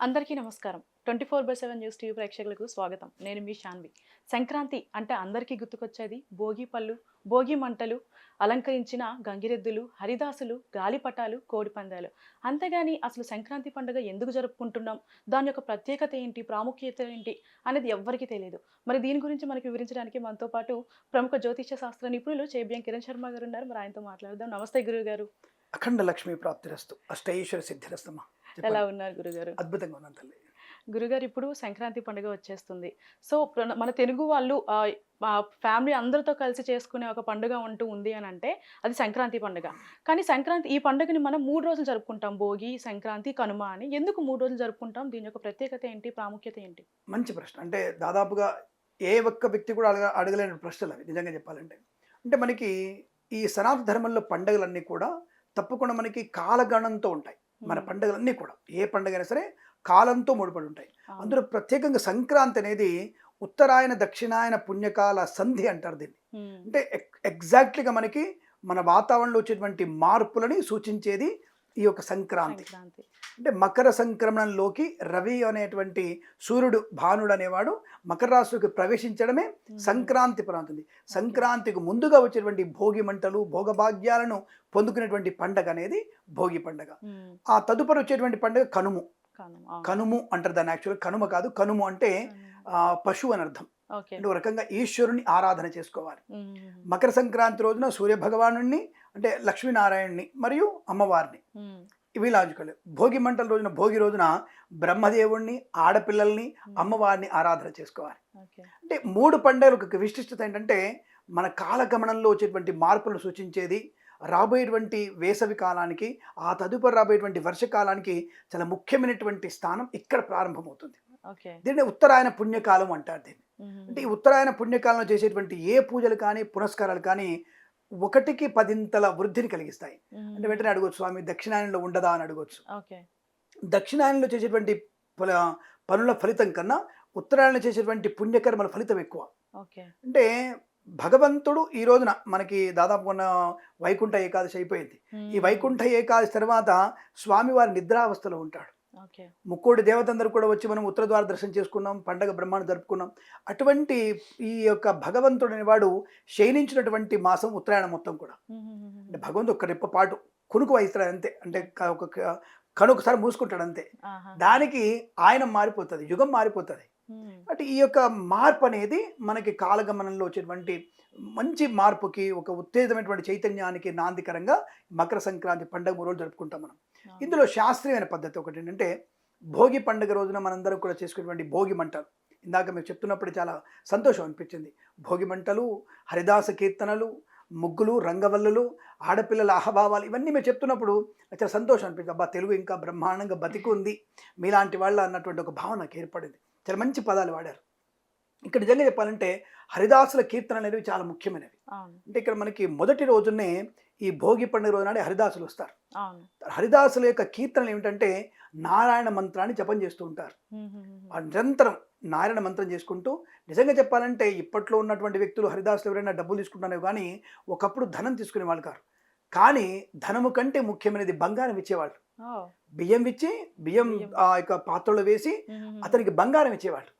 అందరికీ నమస్కారం. 24/7 news TV ప్రేక్షకులకు స్వాగతం. నేను మీ శాన్వి. సంక్రాంతి అంటే అందరికీ గుర్తుకొచ్చేది భోగి పళ్ళు, భోగి మంటలు, అలంకరించిన గంగిరెద్దులు, హరిదాసులు, గాలిపటాలు, కోడిపందాలు. అంతేగాని అసలు సంక్రాంతి పండుగ ఎందుకు జరుపుకుంటున్నాం? దాని యొక్క ప్రత్యేకత ఏంటి? ప్రాముఖ్యత ఏంటి? అనేది ఎవ్వరికీ తెలియదు. మరి దీని గురించి మనకు వివరించడానికి మనతో పాటు ప్రముఖ జ్యోతిష్య శాస్త్ర నిపుణులు చేబియం కిరణ్ శర్మ గారు ఉన్నారు. మరి ఆయనతో మాట్లాడదాం. నమస్తే గురువుగారు. అఖండ లక్ష్మీ ప్రాప్తిరస్తు అష్టైశ్వర సిద్ధిరస్తమ్మ. ఎలా ఉన్నారు గురుగారు? అద్భుతంగా ఉన్నాను తల్లి. గురుగారు, ఇప్పుడు సంక్రాంతి పండుగ వచ్చేస్తుంది. సో మన తెలుగు వాళ్ళు ఫ్యామిలీ అందరితో కలిసి చేసుకునే ఒక పండుగ అంటూ ఉంది అని అంటే అది సంక్రాంతి పండుగ. కానీ ఈ పండుగని మనం 3 రోజులు జరుపుకుంటాం. భోగి, సంక్రాంతి, కనుమ అని. ఎందుకు 3 రోజులు జరుపుకుంటాం? దీని యొక్క ప్రత్యేకత ఏంటి? ప్రాముఖ్యత ఏంటి? మంచి ప్రశ్న. అంటే దాదాపుగా ఏ ఒక్క వ్యక్తి కూడా అడగలేని ప్రశ్నలు అవి నిజంగా చెప్పాలంటే. అంటే మనకి ఈ సనాతన ధర్మంలో పండుగలన్నీ కూడా తప్పకుండా మనకి కాలగణంతో ఉంటాయి. మన పండుగలన్నీ కూడా ఏ పండుగైనా సరే కాలంతో ముడిపడి ఉంటాయి. అందులో ప్రత్యేకంగా సంక్రాంతి అనేది ఉత్తరాయణ దక్షిణాయన పుణ్యకాల సంధి అంటారు దీన్ని. అంటే ఎగ్జాక్ట్లీగా మనకి మన వాతావరణంలో వచ్చేటువంటి మార్పులని సూచించేది ఈ యొక్క సంక్రాంతి. అంటే మకర సంక్రమణంలోకి రవి అనేటువంటి సూర్యుడు, భానుడు అనేవాడు మకర రాశిలోకి ప్రవేశించడమే సంక్రాంతి ప్రాంతం. సంక్రాంతికి ముందుగా వచ్చేటువంటి భోగి మంటలు, భోగభాగ్యాలను పొందుకునేటువంటి పండగ అనేది భోగి పండగ. ఆ తదుపరి వచ్చేటువంటి పండుగ కనుము. కనుము అంటారు దాన్ని. యాక్చువల్గా కనుమ కాదు, కనుము అంటే పశువు అని అర్థం. అంటే ఒక రకంగా ఈశ్వరుని ఆరాధన చేసుకోవాలి. మకర సంక్రాంతి రోజున సూర్య భగవాను అంటే లక్ష్మీనారాయణుని మరియు అమ్మవారిని, ఇవి లాజికల్. భోగి మంటల రోజున, భోగి రోజున బ్రహ్మదేవుణ్ణి, ఆడపిల్లల్ని, అమ్మవారిని ఆరాధన చేసుకోవాలి. అంటే 3 పండుగలకు విశిష్టత ఏంటంటే మన కాలగమనంలో వచ్చేటువంటి మార్పులను సూచించేది. రాబోయేటువంటి వేసవి కాలానికి, ఆ తదుపరి రాబోయేటువంటి వర్షకాలానికి చాలా ముఖ్యమైనటువంటి స్థానం ఇక్కడ ప్రారంభమవుతుంది. దీన్ని ఉత్తరాయణ పుణ్యకాలం అంటారు దీన్ని. అంటే ఈ ఉత్తరాయణ పుణ్యకాలంలో చేసేటువంటి ఏ పూజలు కానీ పునస్కారాలు కానీ 1కి 10 వృద్ధిని కలిగిస్తాయి. అంటే వెంటనే అడగొచ్చు, స్వామి దక్షిణాయనంలో ఉండదా అని అడగొచ్చు. దక్షిణాయనంలో చేసేటువంటి పనుల ఫలితం కన్నా ఉత్తరాయణంలో చేసేటువంటి పుణ్యకర్మల ఫలితం ఎక్కువ. అంటే భగవంతుడు ఈ రోజున మనకి దాదాపు ఉన్న వైకుంఠ ఏకాదశి అయిపోయింది. ఈ వైకుంఠ ఏకాదశి తర్వాత స్వామివారి నిద్రావస్థలో ఉంటాడు. ముక్కోటి దేవతందరూ కూడా వచ్చి మనం ఉత్తర ద్వార దర్శనం చేసుకున్నాం, పండగ బ్రహ్మాండ జరుపుకున్నాం. అటువంటి ఈ యొక్క భగవంతుడు అనేవాడు శయనించినటువంటి మాసం ఉత్తరాయణం మొత్తం కూడా. అంటే భగవంతుడు ఒక రెప్పపాటు కునుకు వహిస్తాడు అంతే. అంటే ఒక కనుకసారి మూసుకుంటాడు అంతే. దానికి ఆయన మారిపోతుంది, యుగం మారిపోతుంది. అంటే ఈ యొక్క మార్పు అనేది మనకి కాలగమనంలో వచ్చేటువంటి మంచి మార్పుకి, ఒక ఉత్తేజమైనటువంటి చైతన్యానికి నాందికరంగా మకర సంక్రాంతి పండుగ 3 రోజులు జరుపుకుంటాం మనం. ఇందులో శాస్త్రీయమైన పద్ధతి ఒకటి ఏంటంటే భోగి పండుగ రోజున మనందరం కూడా చేసుకునేటువంటి భోగి మంటలు. ఇందాక మీరు చెప్తున్నప్పుడు చాలా సంతోషం అనిపించింది. భోగి మంటలు, హరిదాస కీర్తనలు, ముగ్గులు, రంగవల్లులు, ఆడపిల్లల అహభావాలు, ఇవన్నీ మీరు చెప్తున్నప్పుడు చాలా సంతోషం అనిపించింది. అబ్బా, తెలుగు ఇంకా బ్రహ్మాండంగా బతికి ఉంది మీలాంటి వాళ్ళ అన్నటువంటి ఒక భావన నాకు ఏర్పడింది. చాలా మంచి పదాలు వాడారు. ఇక్కడ నిజంగా చెప్పాలంటే హరిదాసుల కీర్తన అనేవి చాలా ముఖ్యమైనవి. అంటే ఇక్కడ మనకి మొదటి రోజునే ఈ భోగి పండుగ రోజు నాడే హరిదాసులు వస్తారు. హరిదాసుల యొక్క కీర్తనలు ఏమిటంటే నారాయణ మంత్రాన్ని జపం చేస్తూ ఉంటారు. నిరంతరం నారాయణ మంత్రం చేసుకుంటూ, నిజంగా చెప్పాలంటే ఇప్పట్లో ఉన్నటువంటి వ్యక్తులు హరిదాసులు ఎవరైనా డబ్బులు తీసుకుంటున్నారో కానీ ఒకప్పుడు ధనం తీసుకునే వాళ్ళు కాదు. కానీ ధనము కంటే ముఖ్యమైనది బంగారం ఇచ్చేవాళ్ళు. బియ్యం ఇచ్చి, బియ్యం ఆ యొక్క పాత్రలో వేసి అతనికి బంగారం ఇచ్చేవాళ్ళు.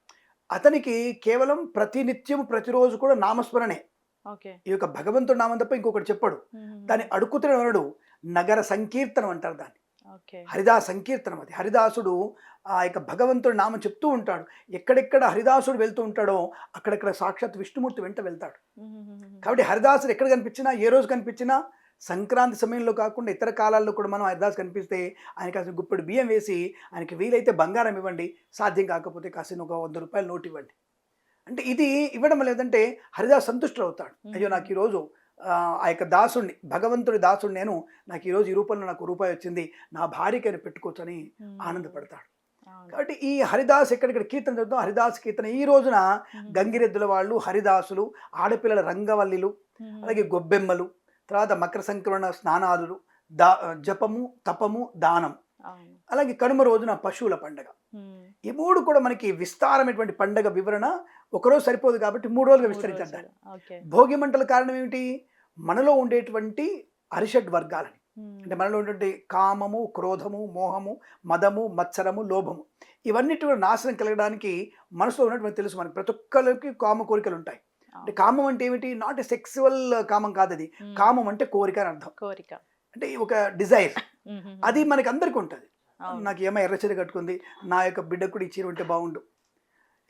అతనికి కేవలం ప్రతినిత్యం ప్రతిరోజు కూడా నామస్మరణే. ఈ యొక్క భగవంతుడు నామం తప్ప ఇంకొకటి చెప్పాడు. దాన్ని అడుగుతున్నవాడు నగర సంకీర్తనం అంటారు దాన్ని. హరిదాస సంకీర్తనం అది. హరిదాసుడు ఆ యొక్క భగవంతుడి నామం చెప్తూ ఉంటాడు. ఎక్కడెక్కడ హరిదాసుడు వెళ్తూ ఉంటాడో అక్కడెక్కడ సాక్షాత్ విష్ణుమూర్తి వెంట వెళ్తాడు. కాబట్టి హరిదాసుడు ఎక్కడ కనిపించినా, ఏ రోజు కనిపించినా, సంక్రాంతి సమయంలో కాకుండా ఇతర కాలాల్లో కూడా మనం హరిదాస్ కనిపిస్తే ఆయనకి అసలు గుప్పెడు బియ్యం వేసి, ఆయనకి వీలైతే బంగారం ఇవ్వండి, సాధ్యం కాకపోతే కాసిన ఒక 100 రూపాయలు నోటు ఇవ్వండి. అంటే ఇది ఇవ్వడం లేదంటే హరిదాస్ సంతుష్టుడు అవుతాడు. అయ్యో, నాకు ఈరోజు ఆ యొక్క దాసుడిని, భగవంతుడి దాసుడు నేను, నాకు ఈరోజు ఈ రూపంలో నాకు రూపాయి వచ్చింది, నా భార్యకైనా పెట్టుకోవచ్చని ఆనందపడతాడు. కాబట్టి ఈ హరిదాస్ ఎక్కడెక్కడ కీర్తన చదువుతాం, హరిదాస్ కీర్తన ఈ రోజున గంగిరెద్దుల వాళ్ళు, హరిదాసులు, ఆడపిల్లల రంగవల్లిలు, అలాగే గొబ్బెమ్మలు, తర్వాత మకర సంక్రమణ స్నానాలు, జపము, తపము, దానం, అలాగే కనుమ రోజున పశువుల పండగ. ఈ 3 కూడా మనకి విస్తారమైనటువంటి పండగ వివరణ. ఒకరోజు సరిపోదు కాబట్టి 3 రోజులుగా విస్తరించారు. భోగి మంటల కారణం ఏమిటి? మనలో ఉండేటువంటి అరిషడ్ వర్గాలని, అంటే మనలో ఉన్నటువంటి కామము, క్రోధము, మోహము, మదము, మత్సరము, లోభము ఇవన్నిటి కూడా నాశనం కలగడానికి మనసులో ఉన్నటువంటి తెలుసు మనకి ప్రతి ఒక్కరికి కామ కోరికలు ఉంటాయి. అంటే కామం అంటే ఏమిటి? నాట్ ఎ సెక్సువల్ కామం కాదు అది. కామం అంటే కోరిక అని అర్థం. కోరిక అంటే ఒక డిజైర్. అది మనకి అందరికీ ఉంటుంది. నాకు ఈ అమ్మాయి ఎర్ర చీర కట్టుకుంది, నా యొక్క బిడ్డకు కూడా ఈ చీర ఉంటే బాగుండు.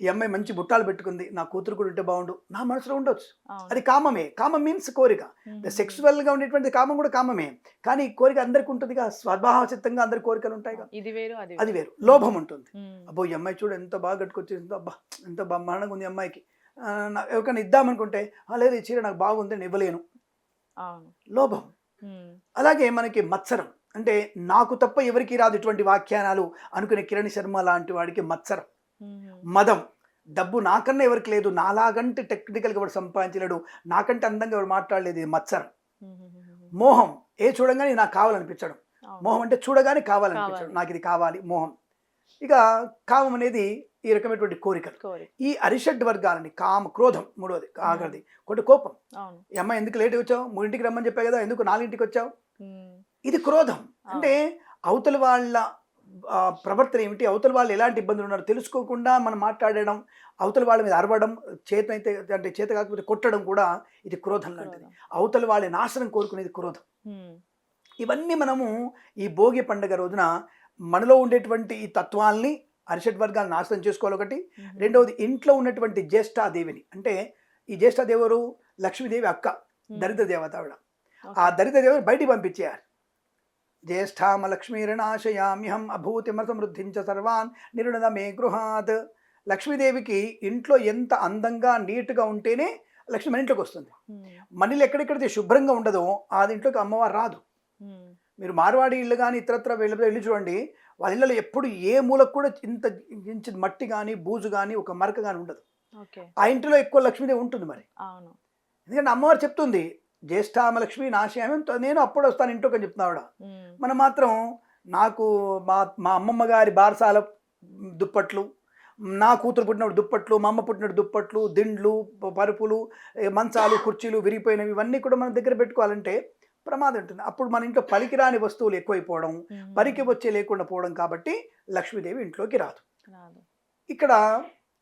ఈ అమ్మాయి మంచి బుట్టాలు పెట్టుకుంది, నా కూతురు కూడా ఉంటే బాగుండు. నా మనసులో ఉండొచ్చు. అది కామమే. కామం మీన్స్ కోరిక. సెక్సువల్గా ఉండేటువంటి కామం కూడా కామమే. కానీ కోరిక అందరికి ఉంటుందిగా, స్వభావసిద్ధంగా అందరి కోరికలు ఉంటాయిగా. ఇది వేరు అది వేరు. లోభం ఉంటుంది. అబ్బో ఈ అమ్మాయి చూడు ఎంత బాగా కట్టుకొచ్చేసిందో, అబ్బా ఎంత బ్రహ్మాండంగా ఉంది అమ్మాయికి, ఎవరికైనా ఇద్దామనుకుంటే లేదు ఈ చీర నాకు బాగుంది నేను ఇవ్వలేను. లోభం. అలాగే మనకి మత్సరం అంటే నాకు తప్ప ఎవరికి రాదు ఇటువంటి వ్యాఖ్యానాలు అనుకునే కిరణ్ శర్మ లాంటి వాడికి మత్సరం. మదం, డబ్బు నాకన్నా ఎవరికి లేదు, నాలాగంటే టెక్నికల్గా ఎవరు సంపాదించలేడు, నాకంటే అందంగా ఎవరు మాట్లాడలేదు, ఇది మత్సరం. మోహం, ఏ చూడగానే నాకు కావాలనిపించడం. మోహం అంటే చూడగానే కావాలనిపించడం, నాకు ఇది కావాలి, మోహం. ఇక కామం అనేది ఈ రకమైనటువంటి కోరికలు. ఈ అరిషడ్ వర్గాలని కామ, క్రోధం మూడోది, ఆఖరిది కొంత కోపం. ఈ అమ్మాయి ఎందుకు లేట్ వచ్చావు, 3ంటికి రమ్మని చెప్పా కదా, ఎందుకు 4ంటికి వచ్చావు, ఇది క్రోధం. అంటే అవతల వాళ్ళ ప్రవర్తన ఏమిటి, అవతల వాళ్ళు ఎలాంటి ఇబ్బందులు ఉన్నారో తెలుసుకోకుండా మనం మాట్లాడడం, అవతల వాళ్ళ మీద అరవడం, చేతనైతే అంటే చేత కాకపోతే కొట్టడం కూడా ఇది క్రోధం లాంటిది. అవతల వాళ్ళ నాశనం కోరుకునేది క్రోధం. ఇవన్నీ మనము ఈ భోగి పండుగ రోజున మనలో ఉండేటువంటి ఈ తత్వాల్ని అరిషడ్ వర్గాలను నాశనం చేసుకోవాలి ఒకటి. రెండవది ఇంట్లో ఉన్నటువంటి జ్యేష్ఠాదేవిని, అంటే ఈ జ్యేష్ఠాదేవి ఎవరు? లక్ష్మీదేవి అక్క, దరిద్ర దేవత ఆవిడ. ఆ దరిద్ర దేవతని బయటికి పంపించేయాలి. జ్యేష్ఠామ లక్ష్మీరణాశయామ్యహం అభూతిమ సమృద్ధించ సర్వాన్ నిరుణద మే గృహాత్. లక్ష్మీదేవికి ఇంట్లో ఎంత అందంగా నీట్గా ఉంటేనే లక్ష్మి మన ఇంట్లోకి వస్తుంది. మనీలు ఎక్కడెక్కడైతే శుభ్రంగా ఉండదో ఆ ఇంట్లోకి అమ్మవారు రాదు. మీరు మార్వాడి ఇళ్ళు కానీ ఇతరత్ర వెళ్ళి చూడండి, వాళ్ళ ఇళ్ళలో ఎప్పుడు ఏ మూలకు కూడా ఇంత మట్టి కానీ బూజు కానీ ఒక మరక కానీ ఉండదు. ఆ ఇంటిలో ఎక్కువ లక్ష్మీదేవి ఉంటుంది. మరి ఎందుకంటే అమ్మవారు చెప్తుంది జ్యేష్ఠామ లక్ష్మి నాశయామి, నేను అప్పుడు వస్తాను ఇంట్లోకి అని చెప్తున్నాడు. మనం మాత్రం నాకు మా అమ్మమ్మ గారి బారసాల దుప్పట్లు, నా కూతురు పుట్టినప్పుడు దుప్పట్లు, మా అమ్మ పుట్టినప్పుడు దుప్పట్లు, దిండ్లు, పరుపులు, మంచాలు, కుర్చీలు విరిగిపోయినవి ఇవన్నీ కూడా మన దగ్గర పెట్టుకోవాలంటే ప్రమాదం ఉంటుంది. అప్పుడు మన ఇంట్లో పలికిరాని వస్తువులు ఎక్కువైపోవడం, పరికి వచ్చే లేకుండా పోవడం. కాబట్టి లక్ష్మీదేవి ఇంట్లోకి రాదు. ఇక్కడ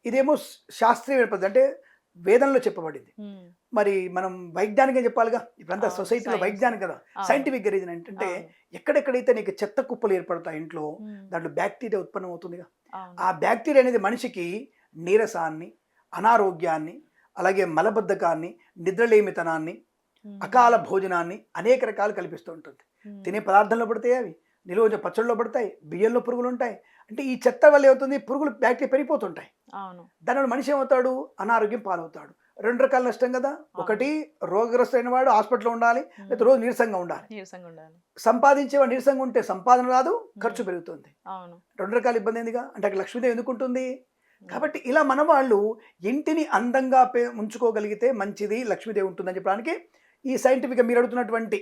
ఇదేమో శాస్త్రీయ పద్ధతి, అంటే వేదంలో చెప్పబడింది. మరి మనం వైజ్ఞానికంగా చెప్పాలిగా. ఇప్పుడంతా సొసైటీలో వైజ్ఞానిక కదా, సైంటిఫిక్ రీజన్ ఏంటంటే ఎక్కడెక్కడైతే నీకు చెత్త కుప్పలు ఏర్పడతాయి ఇంట్లో, దాంట్లో బ్యాక్టీరియా ఉత్పన్నం అవుతుందిగా. ఆ బ్యాక్టీరియా అనేది మనిషికి నీరసాన్ని, అనారోగ్యాన్ని, అలాగే మలబద్ధకాన్ని, నిద్రలేమితనాన్ని, అకాల భోజనాన్ని అనేక రకాలు కల్పిస్తూ ఉంటుంది. తినే పదార్థంలో పడతాయి, అవి నిలువ పచ్చళ్ళలో పడతాయి, బియ్యంలో పురుగులు ఉంటాయి. అంటే ఈ చెత్త వల్ల ఏమవుతుంది, పురుగులు బ్యాక్టీరియా పెరిగిపోతుంటాయి. దానివల్ల మనిషి ఏమవుతాడు, అనారోగ్యం పాలవుతాడు. 2 రకాల నష్టం కదా. ఒకటి రోగగ్రస్తులైన వాడు హాస్పిటల్లో ఉండాలి, లేదా రోజు నీరసంగా ఉండాలి. సంపాదించేవాడు నీరసంగా ఉంటే సంపాదన రాదు, ఖర్చు పెరుగుతుంది. 2 రకాల ఇబ్బంది ఏందిగా. అంటే అక్కడ లక్ష్మీదేవి ఎందుకు ఉంటుంది. కాబట్టి ఇలా మన వాళ్ళు ఇంటిని అందంగా ఉంచుకోగలిగితే మంచిది, లక్ష్మీదేవి ఉంటుందని చెప్పడానికి ఈ సైంటిఫిక్గా మీరు అడుగుతున్నటువంటి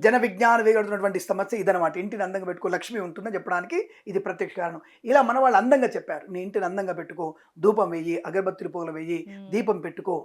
జన విజ్ఞాన వేగడుతున్నటువంటి సమస్య ఇదనమాట. ఇంటిని అందంగా పెట్టుకో, లక్ష్మి ఉంటుందని చెప్పడానికి ఇది ప్రత్యక్ష కారణం. ఇలా మన వాళ్ళు అందంగా చెప్పారు, నీ ఇంటిని అందంగా పెట్టుకో, ధూపం వేయి, అగరబత్తులు పొగలు వేయి, దీపం పెట్టుకో.